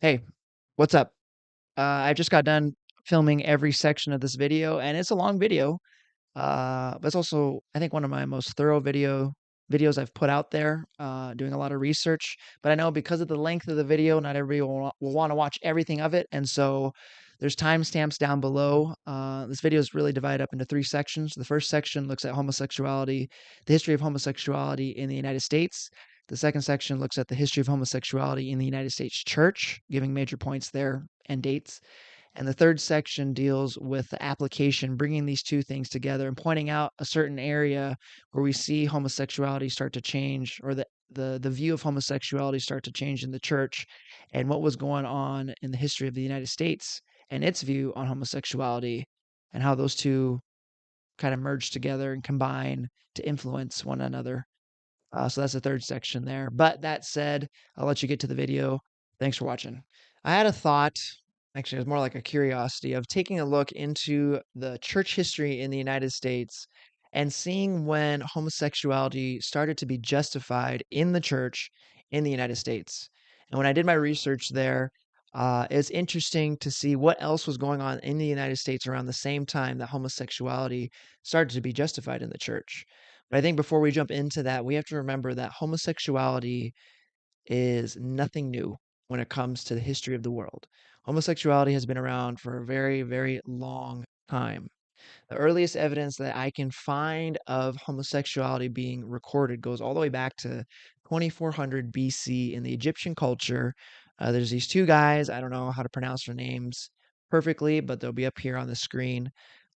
Hey, what's up? I just got done filming every section of this video, and it's a long video. But it's also, I think, one of my most thorough videos I've put out there, doing a lot of research. But I know because of the length of the video, not everybody will want to watch everything of it, and so there's timestamps down below. This video is really divided up into three sections. The first section looks at homosexuality, the history of homosexuality in the United States. The second section looks at the history of homosexuality in the United States Church, giving major points there and dates. And the third section deals with the application, bringing these two things together and pointing out a certain area where we see homosexuality start to change, or the view of homosexuality start to change in the church, and what was going on in the history of the United States and its view on homosexuality, and how those two kind of merge together and combine to influence one another. So that's the third section there. But that said, I'll let you get to the video. Thanks for watching. I had a thought, actually, it was more like a curiosity of taking a look into the church history in the United States and seeing when homosexuality started to be justified in the church in the United States. And when I did my research there, it's interesting to see what else was going on in the United States around the same time that homosexuality started to be justified in the church. But I think before we jump into that, we have to remember that homosexuality is nothing new when it comes to the history of the world. Homosexuality has been around for a very, very long time. The earliest evidence that I can find of homosexuality being recorded goes all the way back to 2400 BC in the Egyptian culture. There's these two guys. I don't know how to pronounce their names perfectly, but they'll be up here on the screen.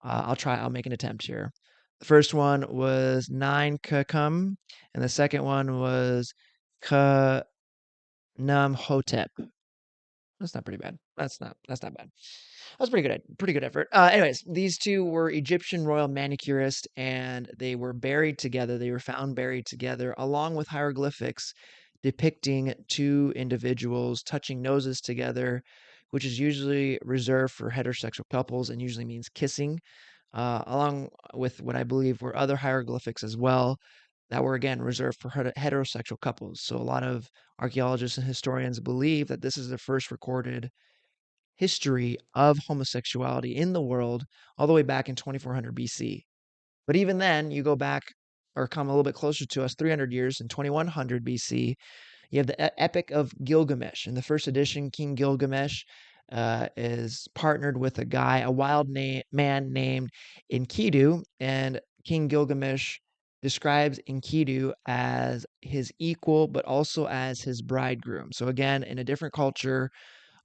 I'll make an attempt here. The first one was Nine Kakum, and the second one was Ka Hotep. That's not pretty bad. That's not bad. That's pretty good effort. Anyways, these two were Egyptian royal manicurists, and they were buried together. They were found buried together, along with hieroglyphics depicting two individuals touching noses together, which is usually reserved for heterosexual couples and usually means kissing, along with what I believe were other hieroglyphics as well that were again reserved for heterosexual couples. So a lot of archaeologists and historians believe that this is the first recorded history of homosexuality in the world all the way back in 2400 BC. But even then, you go back or come a little bit closer to us, 300 years in 2100 BC, you have the Epic of Gilgamesh. In the first edition, King Gilgamesh is partnered with a wild man named Enkidu, and King Gilgamesh describes Enkidu as his equal, but also as his bridegroom. So again, in a different culture,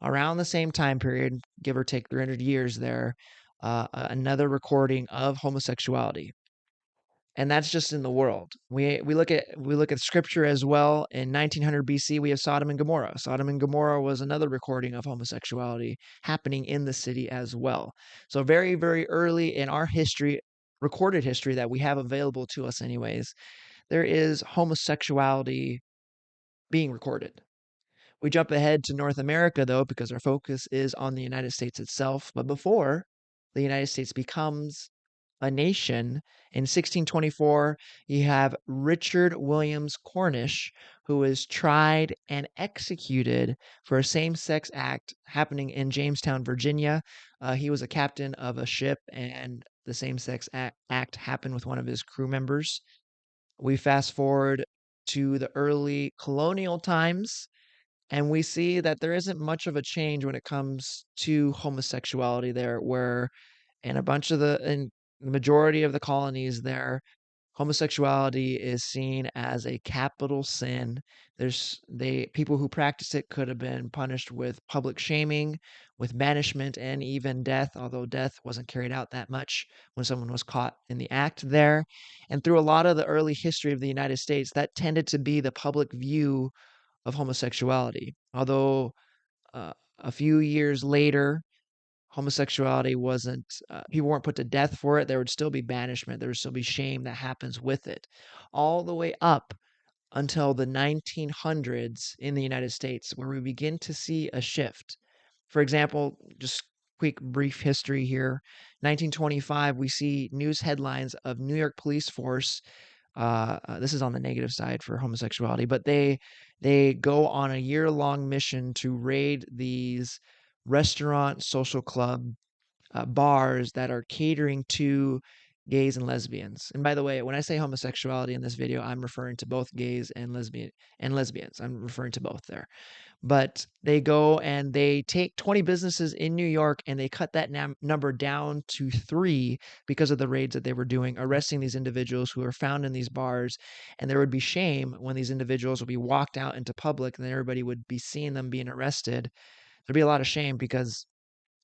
around the same time period, give or take 300 years there, another recording of homosexuality. And that's just in the world. We look at scripture as well. In 1900 BC, we have Sodom and Gomorrah. Sodom and Gomorrah was another recording of homosexuality happening in the city as well. So very, very early in our history, recorded history that we have available to us anyways, there is homosexuality being recorded. We jump ahead to North America, though, because our focus is on the United States itself. But before the United States becomes a nation, in 1624, you have Richard Williams Cornish, who was tried and executed for a same sex act happening in Jamestown, Virginia. He was a captain of a ship, and the same sex act happened with one of his crew members. We fast forward to the early colonial times, and we see that there isn't much of a change when it comes to homosexuality there, where in the majority of the colonies there, homosexuality is seen as a capital sin. People who practice it could have been punished with public shaming, with banishment, and even death, although death wasn't carried out that much when someone was caught in the act there. And through a lot of the early history of the United States, that tended to be the public view of homosexuality. Although a few years later, homosexuality wasn't, people weren't put to death for it. There would still be banishment. There would still be shame that happens with it, all the way up until the 1900s in the United States, where we begin to see a shift. For example, just quick brief history here. 1925, we see news headlines of New York police force. This is on the negative side for homosexuality, but they They go on a year-long mission to raid these restaurant, social club, bars that are catering to gays and lesbians. And by the way, when I say homosexuality in this video, I'm referring to both gays and lesbians. I'm referring to both there. But they go and they take 20 businesses in New York and they cut that number down to 3 because of the raids that they were doing, arresting these individuals who are found in these bars. And there would be shame when these individuals would be walked out into public and then everybody would be seeing them being arrested. There'd be a lot of shame because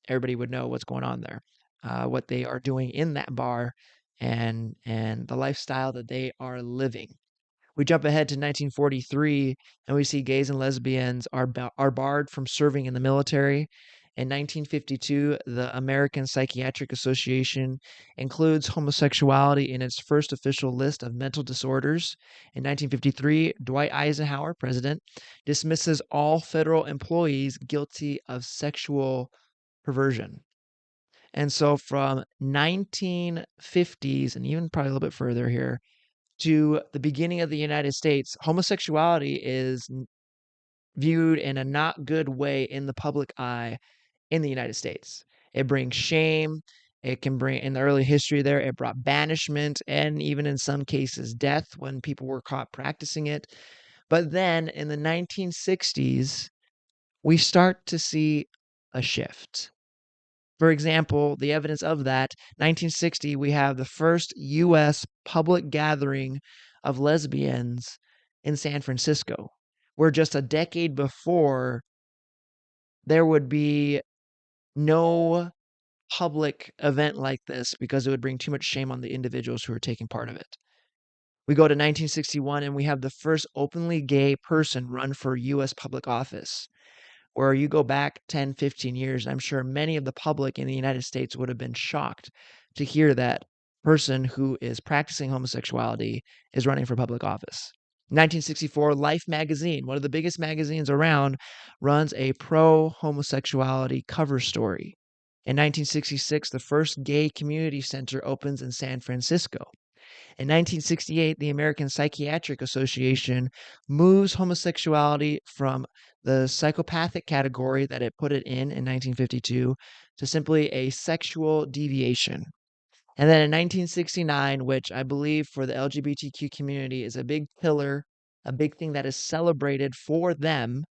everybody would know what's going on there, what they are doing in that bar, and the lifestyle that they are living. We jump ahead to 1943, and we see gays and lesbians are barred from serving in the military. In 1952, the American Psychiatric Association includes homosexuality in its first official list of mental disorders. In 1953, Dwight Eisenhower, president, dismisses all federal employees guilty of sexual perversion. And so from 1950s and even probably a little bit further here to the beginning of the United States, homosexuality is viewed in a not good way in the public eye in the United States. It brings shame. It can bring, in the early history there, it brought banishment and even in some cases death when people were caught practicing it. But then in the 1960s, we start to see a shift. For example, the evidence of that, 1960, we have the first U.S. public gathering of lesbians in San Francisco, where just a decade before, there would be no public event like this because it would bring too much shame on the individuals who are taking part of it. We go to 1961 and we have the first openly gay person run for U.S. public office. Where you go back 10, 15 years, I'm sure many of the public in the United States would have been shocked to hear that person who is practicing homosexuality is running for public office. 1964, Life magazine, one of the biggest magazines around, runs a pro-homosexuality cover story. In 1966, the first gay community center opens in San Francisco. In 1968, the American Psychiatric Association moves homosexuality from the psychopathic category that it put it in 1952 to simply a sexual deviation. And then in 1969, which I believe for the LGBTQ community is a big pillar, a big thing that is celebrated for them,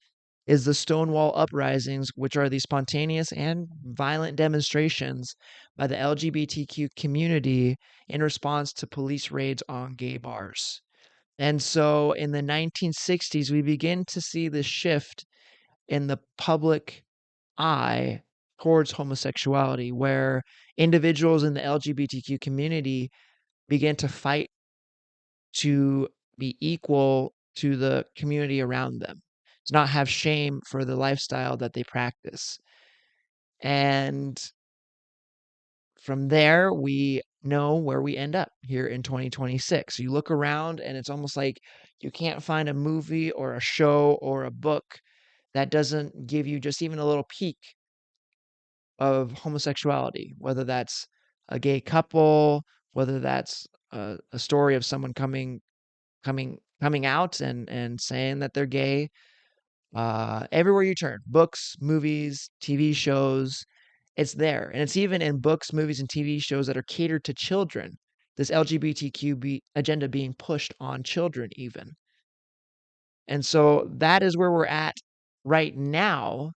is the Stonewall uprisings, which are the spontaneous and violent demonstrations by the LGBTQ community in response to police raids on gay bars. And so in the 1960s, we begin to see this shift in the public eye towards homosexuality, where individuals in the LGBTQ community begin to fight to be equal to the community around them, to not have shame for the lifestyle that they practice. And from there, we know where we end up here in 2026. You look around and it's almost like you can't find a movie or a show or a book that doesn't give you just even a little peek of homosexuality, whether that's a gay couple, whether that's a story of someone coming out and saying that they're gay. Everywhere you turn, books, movies, TV shows, it's there. And it's even in books, movies, and TV shows that are catered to children. This agenda being pushed on children, even. And so that is where we're at right now.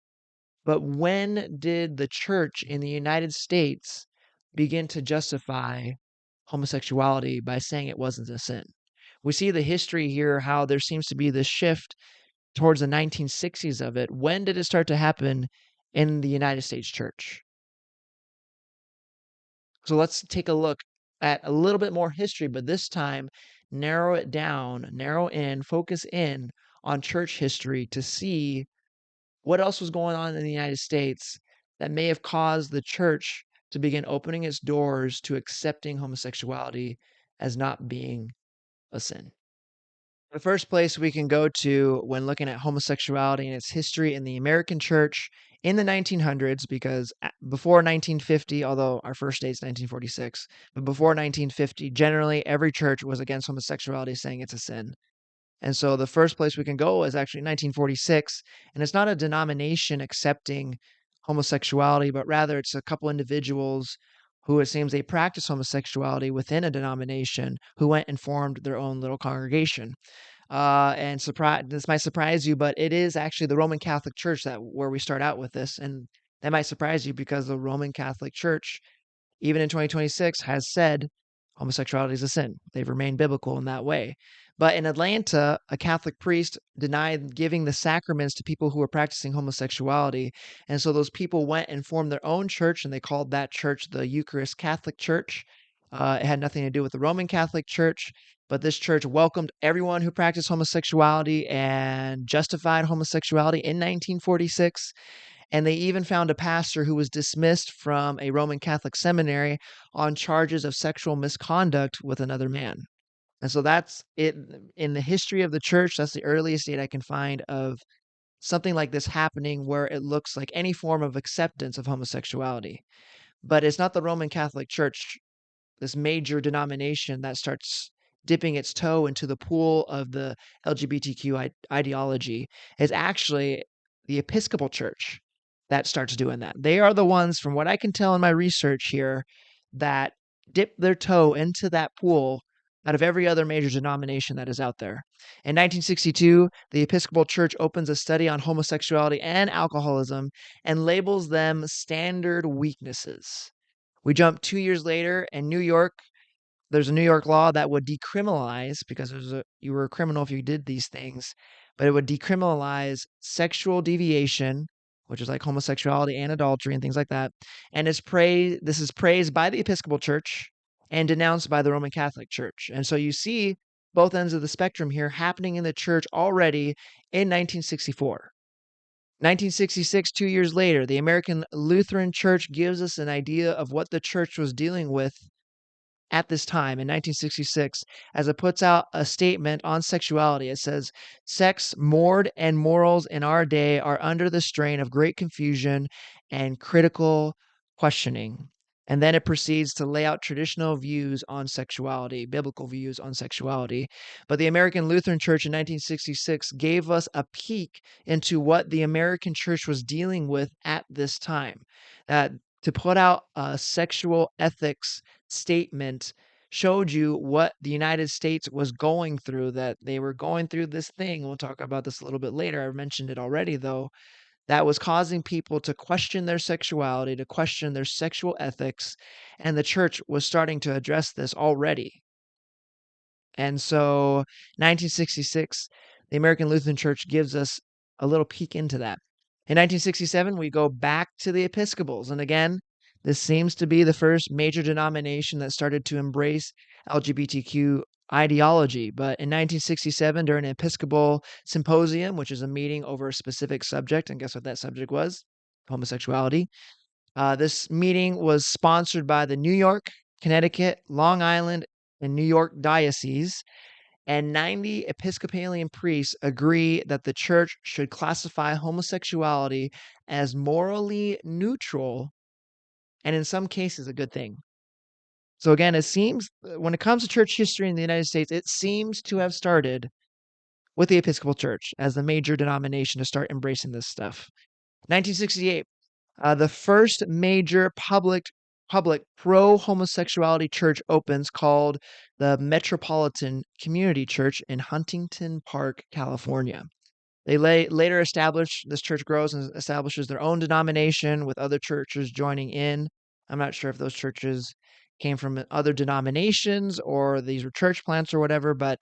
But when did the church in the United States begin to justify homosexuality by saying it wasn't a sin? We see the history here, how there seems to be this shift towards the 1960s of it. When did it start to happen in the United States church? So let's take a look at a little bit more history, but this time narrow it down, narrow in, focus in on church history to see what else was going on in the United States that may have caused the church to begin opening its doors to accepting homosexuality as not being a sin. The first place we can go to when looking at homosexuality and its history in the American church in the 1900s, because before 1950, although our first date is 1946, but before 1950, generally every church was against homosexuality, saying it's a sin. And so the first place we can go is actually 1946, and it's not a denomination accepting homosexuality, but rather it's a couple individuals who it seems they practice homosexuality within a denomination who went and formed their own little congregation. And surprise, this might surprise you, but it is actually the Roman Catholic Church that where we start out with this, and that might surprise you because the Roman Catholic Church, even in 2026, has said homosexuality is a sin. They've remained biblical in that way. But in Atlanta, a Catholic priest denied giving the sacraments to people who were practicing homosexuality. And so those people went and formed their own church, and they called that church the Eucharist Catholic Church. It had nothing to do with the Roman Catholic Church, but this church welcomed everyone who practiced homosexuality and justified homosexuality in 1946. And they even found a pastor who was dismissed from a Roman Catholic seminary on charges of sexual misconduct with another man. And so that's it in the history of the church. That's the earliest date I can find of something like this happening where it looks like any form of acceptance of homosexuality. But it's not the Roman Catholic Church, this major denomination, that starts dipping its toe into the pool of the LGBTQ ideology. Is actually the Episcopal Church that starts doing that. They are the ones, from what I can tell in my research here, that dip their toe into that pool out of every other major denomination that is out there. In 1962, the Episcopal Church opens a study on homosexuality and alcoholism and labels them standard weaknesses. We jump 2 years later, in New York, there's a New York law that would decriminalize, because you were a criminal if you did these things, but it would decriminalize sexual deviation, which is like homosexuality and adultery and things like that. And this is praised by the Episcopal Church and denounced by the Roman Catholic Church. And so you see both ends of the spectrum here happening in the church already in 1964. 1966, 2 years later, the American Lutheran Church gives us an idea of what the church was dealing with at this time in 1966, as it puts out a statement on sexuality. It says, sex, mord, and morals in our day are under the strain of great confusion and critical questioning. And then it proceeds to lay out traditional views on sexuality, biblical views on sexuality. But the American Lutheran Church in 1966 gave us a peek into what the American church was dealing with at this time. That to put out a sexual ethics statement showed you what the United States was going through, that they were going through this thing. We'll talk about this a little bit later. I mentioned it already, though, that was causing people to question their sexuality, to question their sexual ethics, and the church was starting to address this already. And so 1966, the American Lutheran Church gives us a little peek into that. In 1967, we go back to the Episcopals. And again, this seems to be the first major denomination that started to embrace LGBTQ ideology. But in 1967, during an Episcopal symposium, which is a meeting over a specific subject, and guess what that subject was? Homosexuality. This meeting was sponsored by the New York, Connecticut, Long Island, and New York dioceses, and 90 Episcopalian priests agree that the church should classify homosexuality as morally neutral and in some cases a good thing. So again, it seems when it comes to church history in the United States, it seems to have started with the Episcopal Church as the major denomination to start embracing this stuff. 1968, the first major public pro-homosexuality church opens, called the Metropolitan Community Church in Huntington Park, California. They later establish, this church grows and establishes their own denomination with other churches joining in. I'm not sure if those churches came from other denominations or these were church plants or whatever, but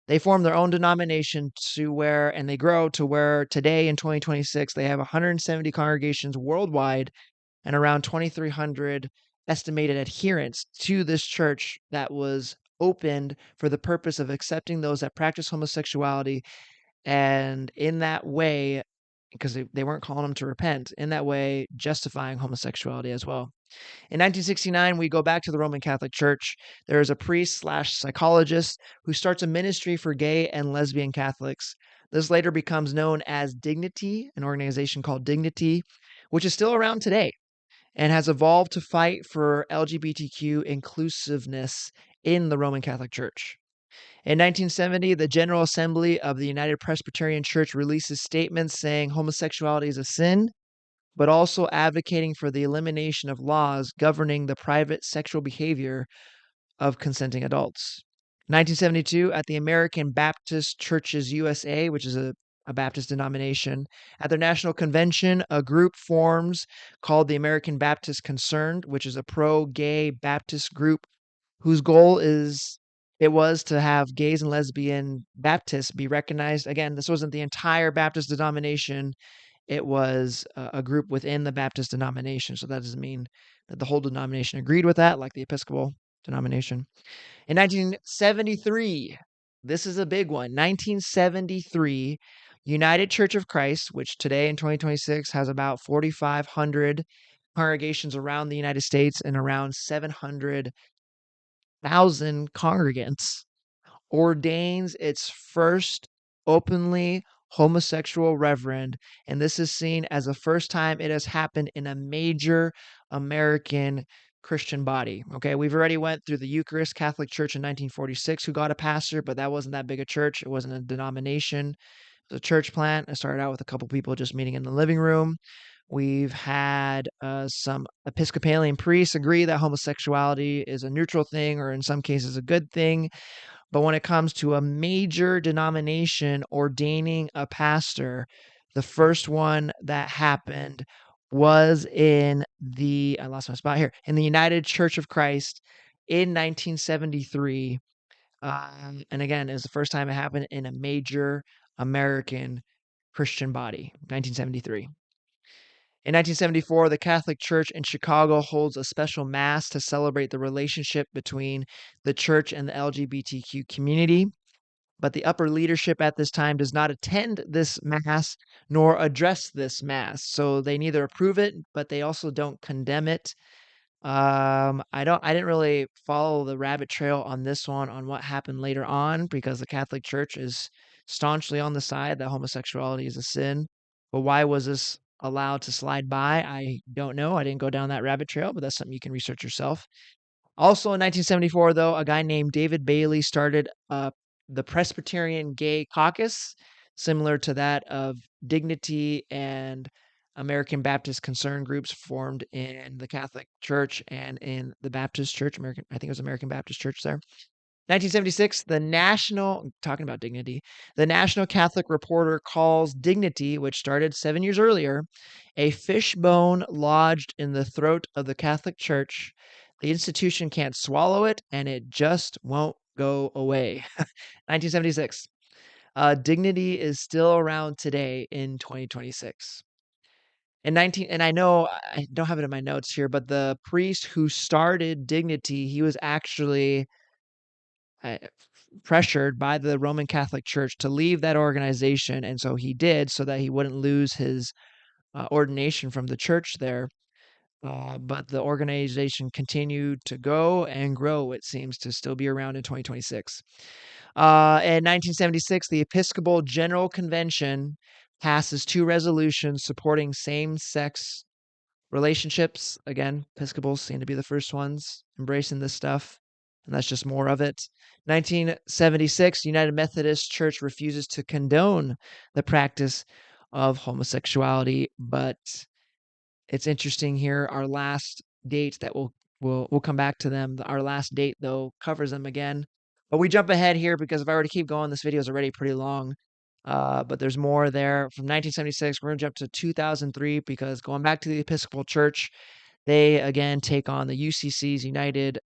they form their own denomination and they grow to where today in 2026, they have 170 congregations worldwide and around 2,300 estimated adherents to this church that was opened for the purpose of accepting those that practice homosexuality, and in that way, because they weren't calling them to repent, in that way justifying homosexuality as well. In 1969, we go back to the Roman Catholic Church. There is a priest/psychologist who starts a ministry for gay and lesbian Catholics. This later becomes known as Dignity, an organization called Dignity, which is still around today and has evolved to fight for LGBTQ inclusiveness in the Roman Catholic Church. In 1970, the General Assembly of the United Presbyterian Church releases statements saying homosexuality is a sin, but also advocating for the elimination of laws governing the private sexual behavior of consenting adults. 1972, at the American Baptist Churches USA, which is a Baptist denomination, at their national convention, a group forms called the American Baptist Concerned, which is a pro-gay Baptist group whose goal was to have gays and lesbian Baptists be recognized. Again, this wasn't the entire Baptist denomination. It was a group within the Baptist denomination. So that doesn't mean that the whole denomination agreed with that, like the Episcopal denomination. In 1973, this is a big one. 1973, United Church of Christ, which today in 2026 has about 4,500 congregations around the United States and around 700,000 congregants, ordains its first openly homosexual reverend, and this is seen as the first time it has happened in a major American Christian body. Okay, we've already went through the Eucharist Catholic Church in 1946 who got a pastor, but that wasn't that big a church. It wasn't a denomination. It was a church plant. It started out with a couple people just meeting in the living room. We've had some Episcopalian priests agree that homosexuality is a neutral thing, or in some cases a good thing. But when it comes to a major denomination ordaining a pastor, the first one that happened was I lost my spot here, in the United Church of Christ in 1973. And again, it was the first time it happened in a major American Christian body, 1973. In 1974, the Catholic Church in Chicago holds a special mass to celebrate the relationship between the church and the LGBTQ community. But the upper leadership at this time does not attend this mass nor address this mass. So they neither approve it, but they also don't condemn it. I didn't really follow the rabbit trail on this one on what happened later on because the Catholic Church is staunchly on the side that homosexuality is a sin. But why was this allowed to slide by? I don't know. I didn't go down that rabbit trail, but that's something you can research yourself. Also in 1974, though, a guy named David Bailey started the Presbyterian Gay Caucus, similar to that of Dignity and American Baptist Concern groups formed in the Catholic Church and in the Baptist Church. I think it was American Baptist Church there. 1976, talking about Dignity, the National Catholic Reporter calls Dignity, which started 7 years earlier, a fishbone lodged in the throat of the Catholic Church. The institution can't swallow it, and it just won't go away. 1976. Dignity is still around today in 2026. And I know I don't have it in my notes here, but the priest who started Dignity, he was actually pressured by the Roman Catholic Church to leave that organization, and so he did, so that he wouldn't lose his ordination from the church there. But the organization continued to go and grow. It seems to still be around in 2026. In 1976, the Episcopal General Convention passes 2 resolutions supporting same-sex relationships. Again, Episcopals seem to be the first ones embracing this stuff, and that's just more of it. 1976, United Methodist Church refuses to condone the practice of homosexuality, but it's interesting here. Our last dates that we'll come back to them. Our last date though covers them again. But we jump ahead here because if I were to keep going, this video is already pretty long. But there's more there. From 1976, we're going to jump to 2003 because going back to the Episcopal Church, they again take on the UCC's United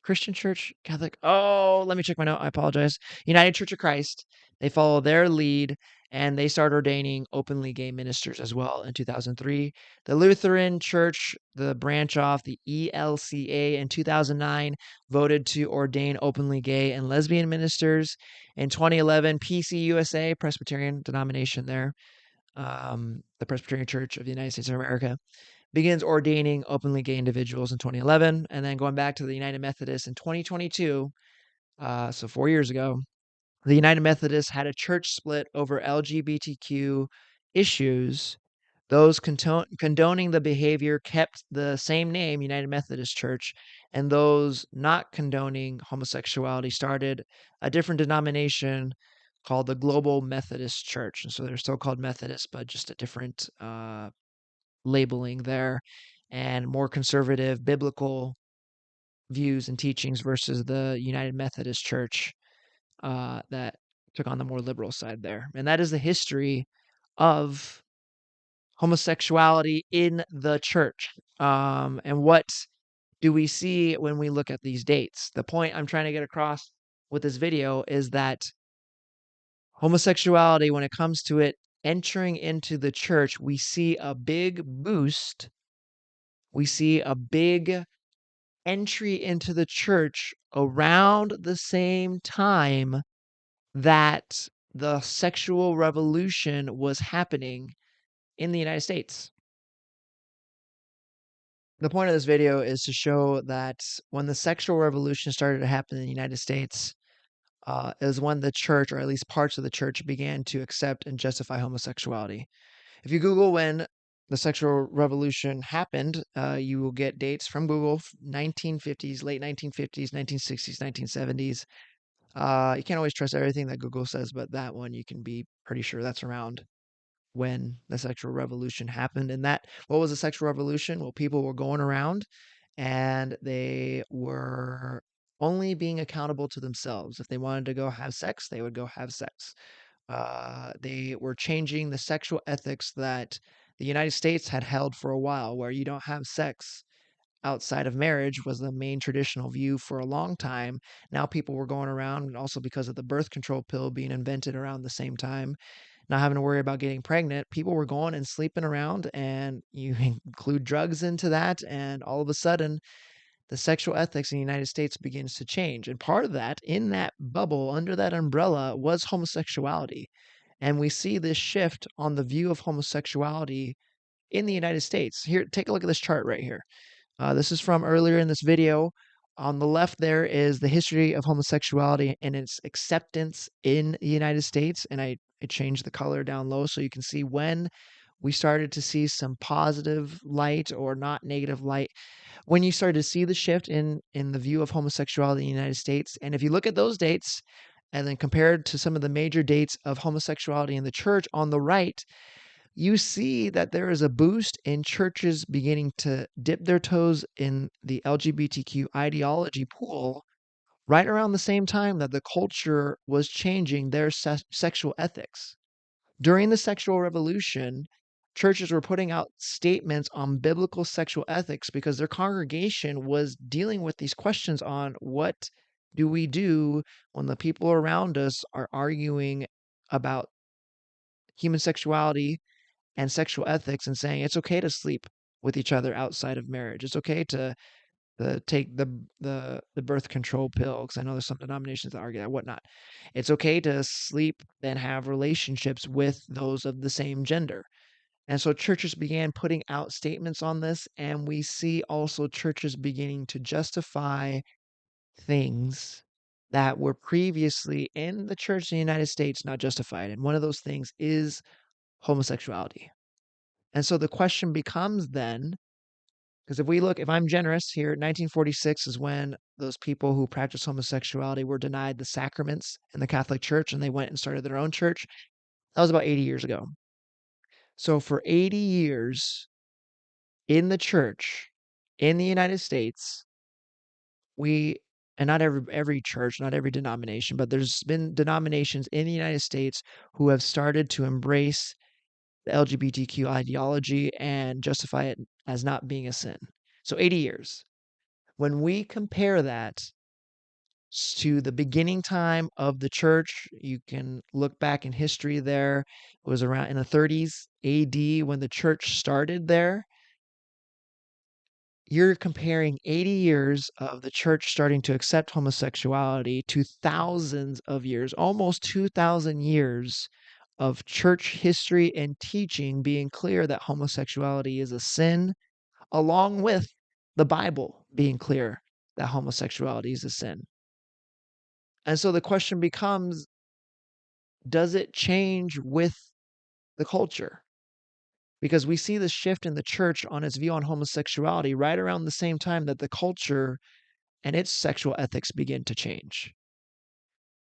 Christian Church, Catholic. Oh, let me check my note. I apologize. United Church of Christ. They follow their lead and they start ordaining openly gay ministers as well in 2003. The Lutheran Church, the branch off the ELCA in 2009, voted to ordain openly gay and lesbian ministers. In 2011, PCUSA, Presbyterian denomination there, the Presbyterian Church of the United States of America, begins ordaining openly gay individuals in 2011, and then going back to the United Methodists in 2022, so 4 years ago, the United Methodists had a church split over LGBTQ issues Those condoning the behavior kept the same name, United Methodist Church, and those not condoning homosexuality started a different denomination called the Global Methodist Church. And so they're still called Methodist, but just a different labeling there, and more conservative biblical views and teachings versus the United Methodist Church that took on the more liberal side there. And that is the history of homosexuality in the church. And what do we see when we look at these dates? The point I'm trying to get across with this video is that homosexuality, when it comes to it entering into the church, we see a big boost. We see a big entry into the church around the same time that the sexual revolution was happening in the United States. The point of this video is to show that when the sexual revolution started to happen in the United States, is when the church, or at least parts of the church, began to accept and justify homosexuality. If you Google when the sexual revolution happened, you will get dates from Google: 1950s, late 1950s, 1960s, 1970s. You can't always trust everything that Google says, but that one you can be pretty sure that's around when the sexual revolution happened. And that, what was the sexual revolution? Well, people were going around and they were only being accountable to themselves. If they wanted to go have sex, they would go have sex. They were changing the sexual ethics that the United States had held for a while, where you don't have sex outside of marriage was the main traditional view for a long time. Now people were going around, and also because of the birth control pill being invented around the same time, not having to worry about getting pregnant, people were going and sleeping around, and you include drugs into that, and all of a sudden the sexual ethics in the United States begins to change. And part of that, in that bubble, under that umbrella, was homosexuality. And we see this shift on the view of homosexuality in the United States. Here, take a look at this chart right here. This is from earlier in this video. On the left there is the history of homosexuality and its acceptance in the United States. And I changed the color down low so you can see when we started to see some positive light or not negative light, when you started to see the shift in the view of homosexuality in the United States. And if you look at those dates and then compared to some of the major dates of homosexuality in the church on the right, you see that there is a boost in churches beginning to dip their toes in the LGBTQ ideology pool right around the same time that the culture was changing their sexual ethics. During the sexual revolution, churches were putting out statements on biblical sexual ethics because their congregation was dealing with these questions on what do we do when the people around us are arguing about human sexuality and sexual ethics, and saying it's okay to sleep with each other outside of marriage. It's okay to take the birth control pill, because I know there's some denominations that argue that, whatnot. It's okay to sleep and have relationships with those of the same gender. And so churches began putting out statements on this, and we see also churches beginning to justify things that were previously in the church in the United States not justified. And one of those things is homosexuality. And so the question becomes then, because if I'm generous here, 1946 is when those people who practice homosexuality were denied the sacraments in the Catholic Church and they went and started their own church. That was about 80 years ago. So for 80 years in the church in the United States, we, and not every church, not every denomination, but there's been denominations in the United States who have started to embrace the LGBTQ ideology and justify it as not being a sin. So 80 years. When we compare that to the beginning time of the church, you can look back in history there. It was around in the 30s AD when the church started there. You're comparing 80 years of the church starting to accept homosexuality to thousands of years, almost 2,000 years of church history and teaching being clear that homosexuality is a sin, along with the Bible being clear that homosexuality is a sin. And so the question becomes, does it change with the culture? because we see the shift in the church on its view on homosexuality right around the same time that the culture and its sexual ethics begin to change.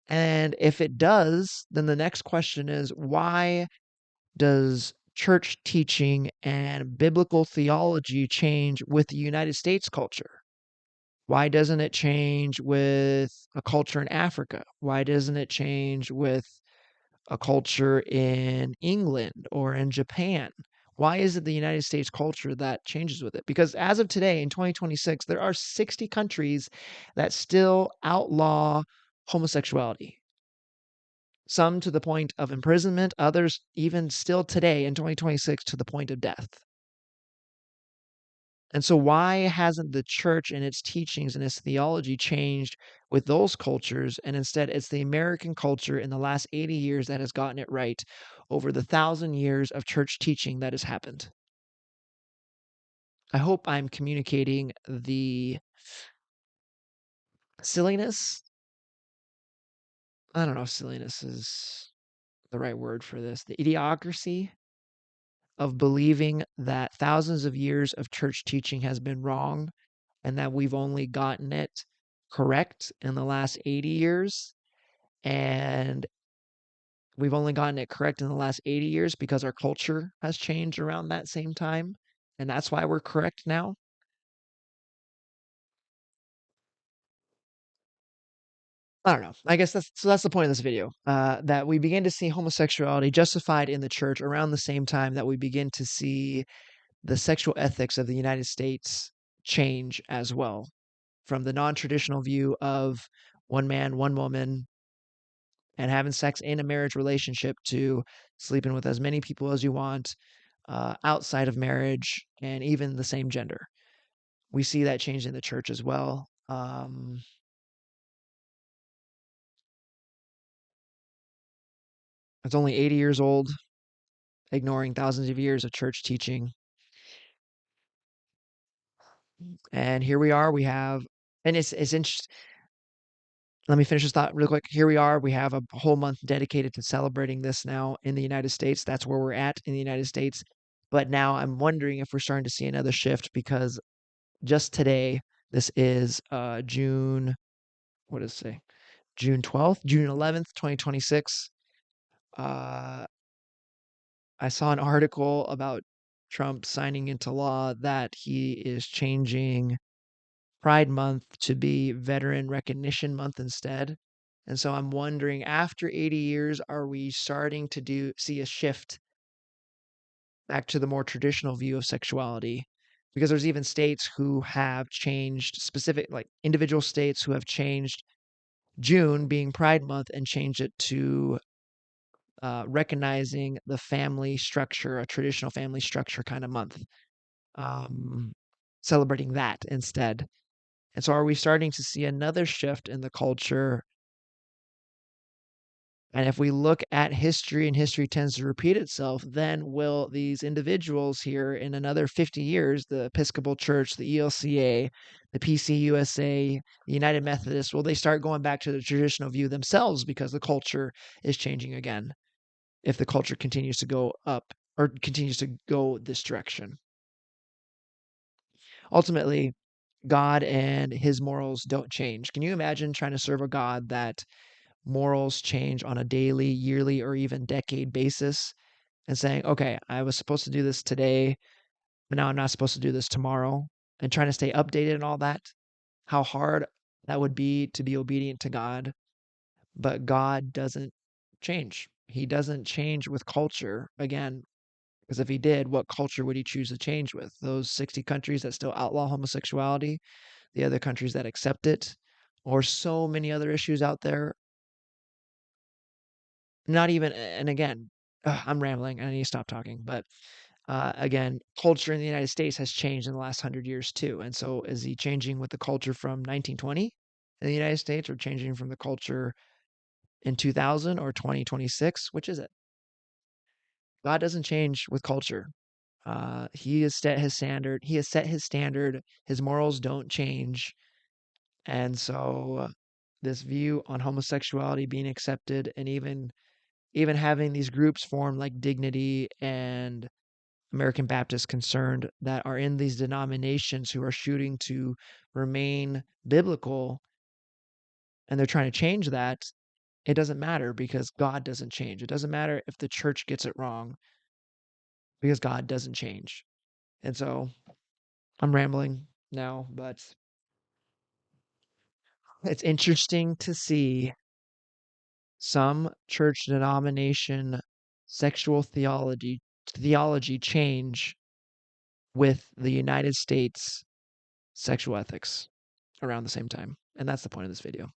And if it does, then the next question is, why does church teaching and biblical theology change with the United States culture? Why doesn't it change with a culture in Africa? Why doesn't it change with a culture in England or in Japan? Why is it the United States culture that changes with it? Because as of today, in 2026, there are 60 countries that still outlaw homosexuality. Some to the point of imprisonment, others even still today in 2026 to the point of death. And so, why hasn't the church and its teachings and its theology changed with those cultures? And instead, it's the American culture in the last 80 years that has gotten it right over the 1,000 years of church teaching that has happened. I hope I'm communicating the silliness. I don't know if silliness is the right word for this. The idiocracy of believing that thousands of years of church teaching has been wrong and that we've only gotten it correct in the last 80 years. And we've only gotten it correct in the last 80 years because our culture has changed around that same time. And that's why we're correct now. I don't know. I guess that's the point of this video. That we begin to see homosexuality justified in the church around the same time that we begin to see the sexual ethics of the United States change as well, from the non-traditional view of one man, one woman, and having sex in a marriage relationship to sleeping with as many people as you want outside of marriage and even the same gender. We see that change in the church as well. It's only 80 years old, ignoring thousands of years of church teaching. And here we are. We have, and it's interesting. Let me finish this thought real quick. Here we are. We have a whole month dedicated to celebrating this now in the United States. That's where we're at in the United States. But now I'm wondering if we're starting to see another shift because just today, this is June, what does it say? June 12th, June 11th, 2026. Uh, I saw an article about Trump signing into law that he is changing Pride Month to be Veteran Recognition Month instead. And so I'm wondering, after 80 years, are we starting to see a shift back to the more traditional view of sexuality? Because there's even states who have changed specific, like individual states who have changed June being Pride Month and changed it to recognizing the family structure, a traditional family structure kind of month, um, celebrating that instead. And so, are we starting to see another shift in the culture? And if we look at history and history tends to repeat itself, then will these individuals here in another 50 years, the Episcopal Church, the ELCA, the PCUSA, the United Methodist, will they start going back to the traditional view themselves because the culture is changing again if the culture continues to go up or continues to go this direction? Ultimately, God and his morals don't change. Can you imagine trying to serve a God that morals change on a daily, yearly, or even decade basis and saying, okay, I was supposed to do this today, but now I'm not supposed to do this tomorrow, and trying to stay updated and all that? How hard that would be to be obedient to God. But God doesn't change. He doesn't change with culture. Again, because if he did, what culture would he choose to change with? Those 60 countries that still outlaw homosexuality, the other countries that accept it, or so many other issues out there. Not even, and again, I'm rambling. I need to stop talking. But again, culture in the United States has changed in the last 100 years too. And so, is he changing with the culture from 1920 in the United States, or changing from the culture in 2000 or 2026? Which is it? God doesn't change with culture. He has set his standard. He has set his standard. His morals don't change. And so, this view on homosexuality being accepted, and even having these groups form like Dignity and American Baptists concerned that are in these denominations who are shooting to remain biblical, and they're trying to change that. It doesn't matter because God doesn't change. It doesn't matter if the church gets it wrong because God doesn't change. And so I'm rambling now, but it's interesting to see some church denomination sexual theology change with the United States sexual ethics around the same time. And that's the point of this video.